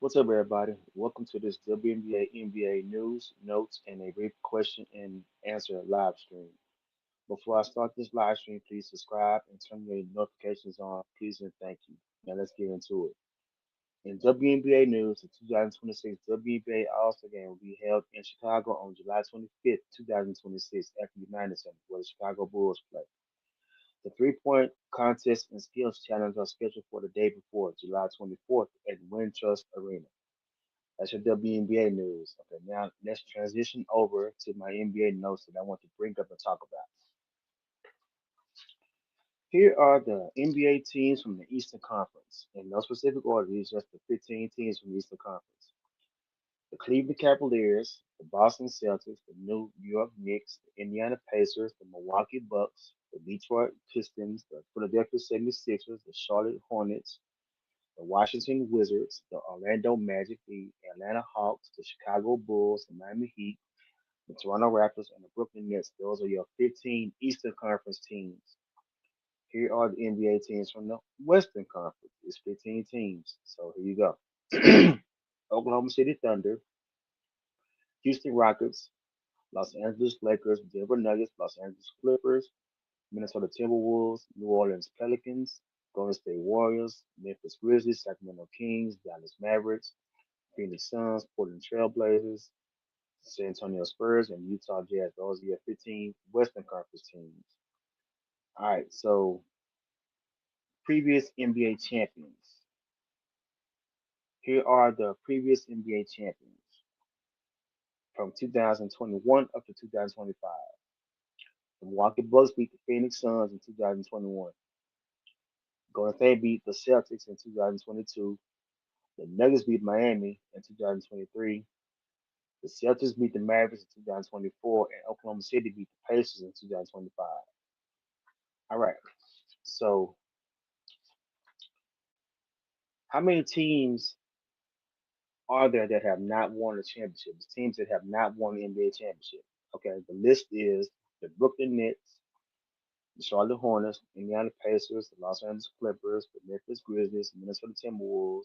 What's up, everybody? Welcome to this WNBA NBA news, notes, and a brief question and answer live stream. Before I start this live stream, please subscribe and turn your notifications on. Please and thank you. Now let's get into it. In WNBA news, the 2026 WNBA All-Star Game will be held in Chicago on July 25th, 2026 at the United Center, where the Chicago Bulls play. The three-point contest and skills challenge are scheduled for the day before, July 24th, at Wintrust Arena. That's your WNBA news. Okay, now let's transition over to my NBA notes that I want to bring up and talk about. Here are the NBA teams from the Eastern Conference. In no specific order, these are just the 15 teams from the Eastern Conference. The Cleveland Cavaliers, the Boston Celtics, the New York Knicks, the Indiana Pacers, the Milwaukee Bucks, the Detroit Pistons, the Philadelphia 76ers, the Charlotte Hornets, the Washington Wizards, the Orlando Magic, the Atlanta Hawks, the Chicago Bulls, the Miami Heat, the Toronto Raptors, and the Brooklyn Nets. Those are your 15 Eastern Conference teams. Here are the NBA teams from the Western Conference. It's 15 teams. So here you go. Oklahoma City Thunder, Houston Rockets, Los Angeles Lakers, Denver Nuggets, Los Angeles Clippers, Minnesota Timberwolves, New Orleans Pelicans, Golden State Warriors, Memphis Grizzlies, Sacramento Kings, Dallas Mavericks, Phoenix Suns, Portland Trailblazers, San Antonio Spurs, and Utah Jazz. Those are your 15 Western Conference teams. All right, so previous NBA champions. Here are the previous NBA champions from 2021 up to 2025. The Milwaukee Bucks beat the Phoenix Suns in 2021. Golden State beat the Celtics in 2022. The Nuggets beat Miami in 2023. The Celtics beat the Mavericks in 2024, and Oklahoma City beat the Pacers in 2025. All right. So, how many teams are there that have not won a championship? The teams that have not won the NBA championship. Okay. The list is the Brooklyn Nets, the Charlotte Hornets, Indiana Pacers, the Los Angeles Clippers, the Memphis Grizzlies, the Minnesota Timberwolves,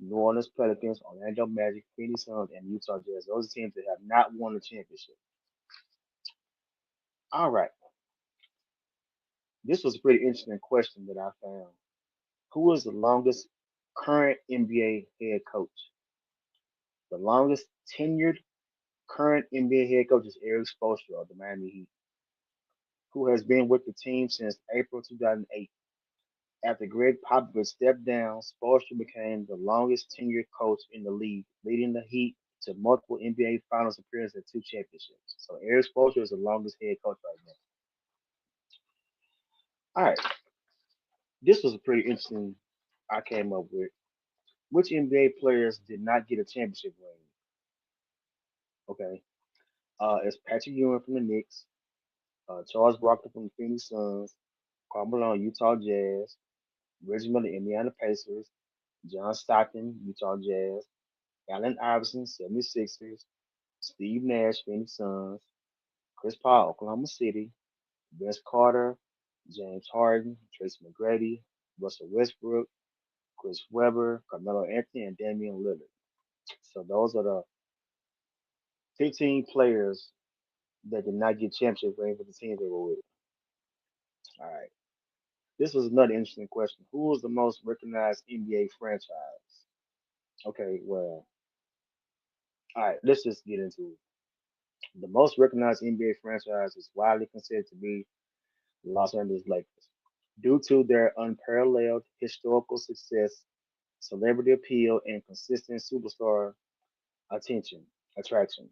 New Orleans Pelicans, Orlando Magic, Phoenix Suns, and Utah Jazz. Those are teams that have not won a championship. All right. This was a pretty interesting question that I found. Who is the longest current NBA head coach? The longest tenured current NBA head coach is Eric Spoelstra of the Miami Heat, who has been with the team since April 2008. After Greg Popovich stepped down, Spoelstra became the longest tenured coach in the league, leading the Heat to multiple NBA Finals appearances and two championships. So Eric Spoelstra is the longest head coach right now. All right, this was a pretty interesting. I came up with which NBA players did not get a championship ring. Okay, it's Patrick Ewing from the Knicks, Charles Barkley from the Phoenix Suns, Karl Malone, Utah Jazz, Reggie Miller, Indiana Pacers, John Stockton, Utah Jazz, Allen Iverson, 76ers, Steve Nash, Phoenix Suns, Chris Paul, Oklahoma City, Vince Carter, James Harden, Tracy McGrady, Russell Westbrook, Chris Webber, Carmelo Anthony, and Damian Lillard. So those are the 15 players that did not get championship rings with the teams they were with. All right. This was another interesting question. Who was the most recognized NBA franchise? Okay, well, all right, let's just get into it. The most recognized NBA franchise is widely considered to be the Los Angeles Lakers due to their unparalleled historical success, celebrity appeal, and consistent superstar attention attraction.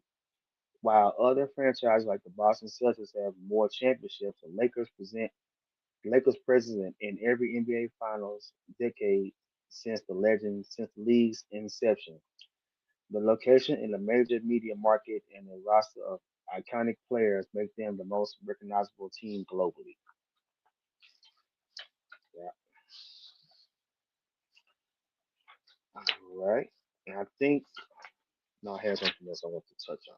While other franchises like the Boston Celtics have more championships, the Lakers' presence in every NBA Finals decade since the league's inception. The location in the major media market and a roster of iconic players make them the most recognizable team globally. Yeah. All right. And I think no, I have something else I want to touch on.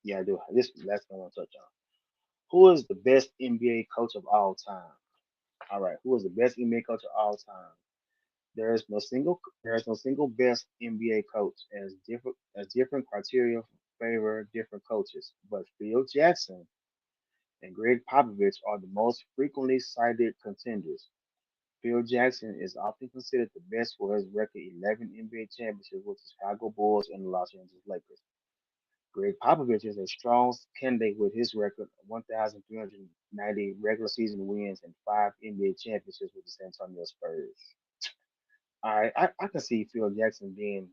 Yeah, I do. This is the last thing I want to touch on. Who is the best NBA coach of all time? All right. Who is the best NBA coach of all time? There is no single best NBA coach, as different criteria favor different coaches. But Phil Jackson and Greg Popovich are the most frequently cited contenders. Phil Jackson is often considered the best for his record 11 NBA championships with the Chicago Bulls and the Los Angeles Lakers. Greg Popovich is a strong candidate with his record of 1,390 regular season wins and 5 NBA championships with the San Antonio Spurs. I can see Phil Jackson being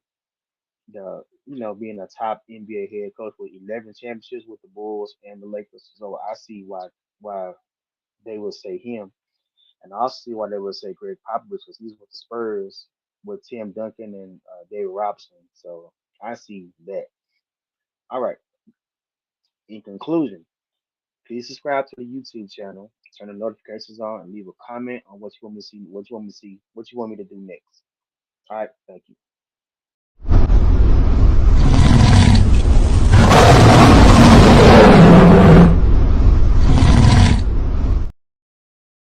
a top NBA head coach with 11 championships with the Bulls and the Lakers. So I see why they would say him, and I also see why they would say Greg Popovich because he's with the Spurs with Tim Duncan and David Robinson. So I see that. All right. In conclusion, please subscribe to the YouTube channel, turn the notifications on, and leave a comment on what you want me to see, what you want me to see, what you want me to do next. All right. Thank you.